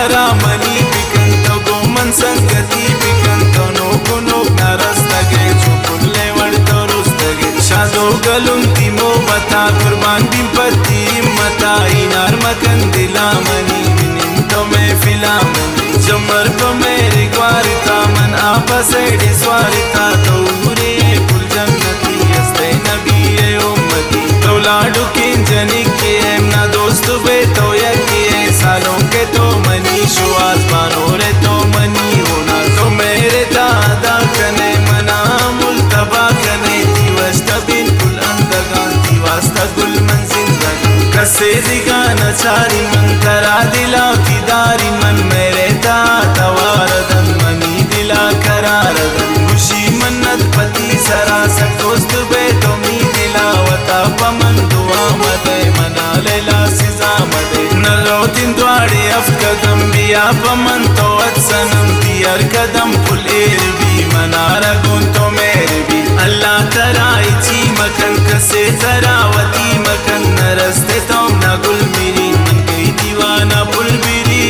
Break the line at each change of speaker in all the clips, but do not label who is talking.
sara mani bikan to goman sangati bikan to no kuno narastage chukulle wadto rustage shado galum timo mata qurban bin patti mata inar makan dila mani minin to me filamani jamar ko mere gwarita man apa sede swarita to ure kul jannati aste nabi e ummati tawladu kin janik ke na dost be to yaki सालों के तो money शुआस बानोरे तो money होना तो मेरे दादा कने मना मुल्तबा कने दिवस्ता बिल्कुल अंदगान दिवस्ता गुल मन जिंदगी कसे दिगाना चारी मन करा दिला की दारी मन मेरे दादा वारदन मनी दिला करारदन खुशी मन्नत पति सरा सकोस्त बे तो मी दिला वता पमन दुआ मदे मना लेला सिजा मदे नलोतिन द्वारे अफकदम बिया पमन तो अत्सनम दियर कदम पुल एरबी मनारा गुन तो मेरे भी अल्लाह तराई ची मकन कसे तरावती मकन नरस्ते तो ना गुल मिरी मन गई दीवाना पुल बिरी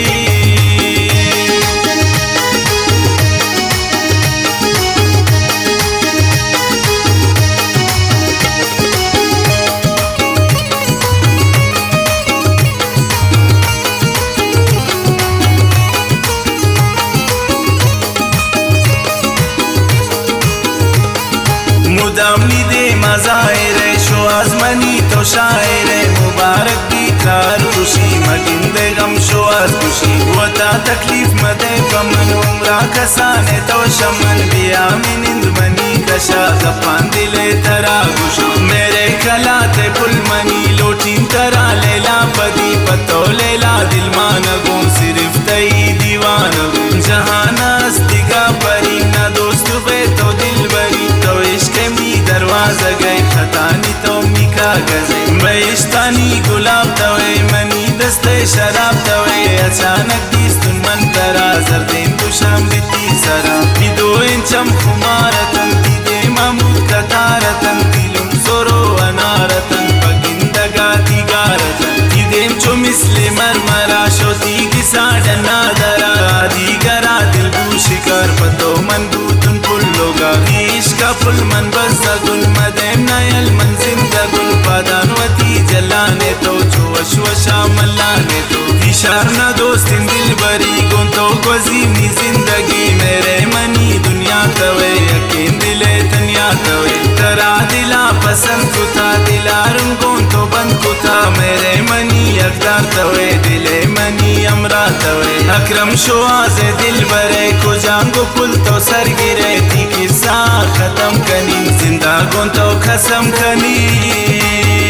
मुदामनी दे मज़ाहिर शो आज़मनी तो शायर मुबारक की कार खुशी मगिंदे गम शो आज खुशी वता तकलीफ मदे पमन उम्रा कसाने तो शमन बिया मिनिंद मनी कशा जपान दिले तरा गुशो मेरे कलाते पुल मनी लोटीन तरा लेला पदी पतो लेला दिल मानगो सिर्फ तई दीवान जहाना अस्तिका परी ना दोस्त बे तो दिल बरी तो इश्क मी दरवाजा गए खतानी तो मी कागज़े बहिश्तानी गुलाब तवे मनी दस्ते शराब तवे अचानक दीस्तुन मन तरा जर्देन तो शाम बिती सरा दो इंचम खुमारतन दे महमूद कतारतन दिलुम सोरो अनारतन पगिंदगा दिगारतन दिदेम चो मिसले मरमरा शोती किसा डना दरा दिगरा दिल बूशिकर पतो मन बूतुन पुल्लोगा इश्का पुल मन बसा गुल मदेम नयल मन जिंदा गुल पादानवती जलाने तो जो अश्वशा मल्लाने तो इशार ना दोस्तिन दिल बरी गुन तो गजीनी जिंदगी मेरे मनी दुनिया तवे यकीन दिले तनिया तवे तरा दिला पसंद कुता दिला रुंगों तो बंद कुता मेरे मनी अकदार तवे दिले मनी अमरा तवे अक्रम शुआज़े दिल बरे को जांगो पुल तो सर गिरे थी किस्सा खत्म कनी जिंदा गुन तो खसम कनी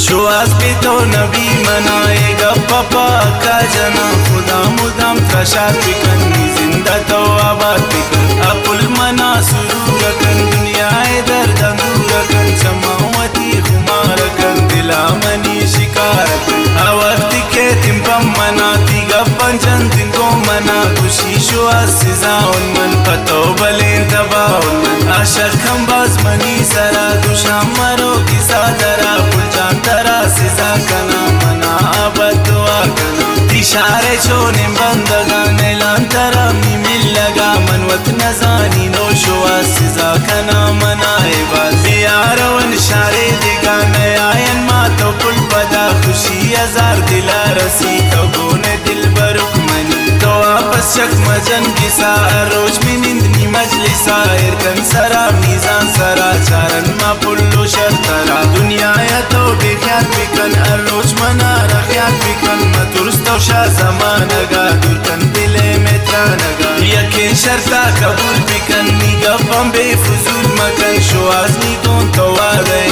शुआज़ भी तो नबी मनाएगा पापा का जना खुदा मुदाम त्रशात बिकन जिंदा तो आबाद बिकन अपुल मना सुरूर कन दुनिया दर्द दूर कन समावती खुमार कन दिला मनी शिकार कन वक्त के तिम्पम मना तिगा पंचन तिंको मना खुशी शुआज़ सिजा मन पतो बले दबाउन मन आशा खंबाज मनी सरा दुशाम मरो किसा दरा पुल जान तरा सिजा कना मना बदुआ कना इशारे छोने बंदगा नेलान तरा मी मिल लगा मनवत नजानी नो शुआ सिजा कना मनाए बाज यारवन शारे दिगा नयायन मा तो पुल पदा खुशी हजार दिला रसी तो गोने दिल बरुक मनी तो आपस शक मजन किसा रोज में निंदनी मजलिसा इरकन सरा मीजान सरा चारन मा पुल्लो शर्तरा दुनिया या तो बेख्यात बिकन रोज मना रख्यात बिकन मतुरस्तो शा जमानगा दुर्कन दिले में त्रानगा यकीन शर्ता कबूल बिकन निगा बम्बे फजूल मकन शुआज़ निगोन तो वादे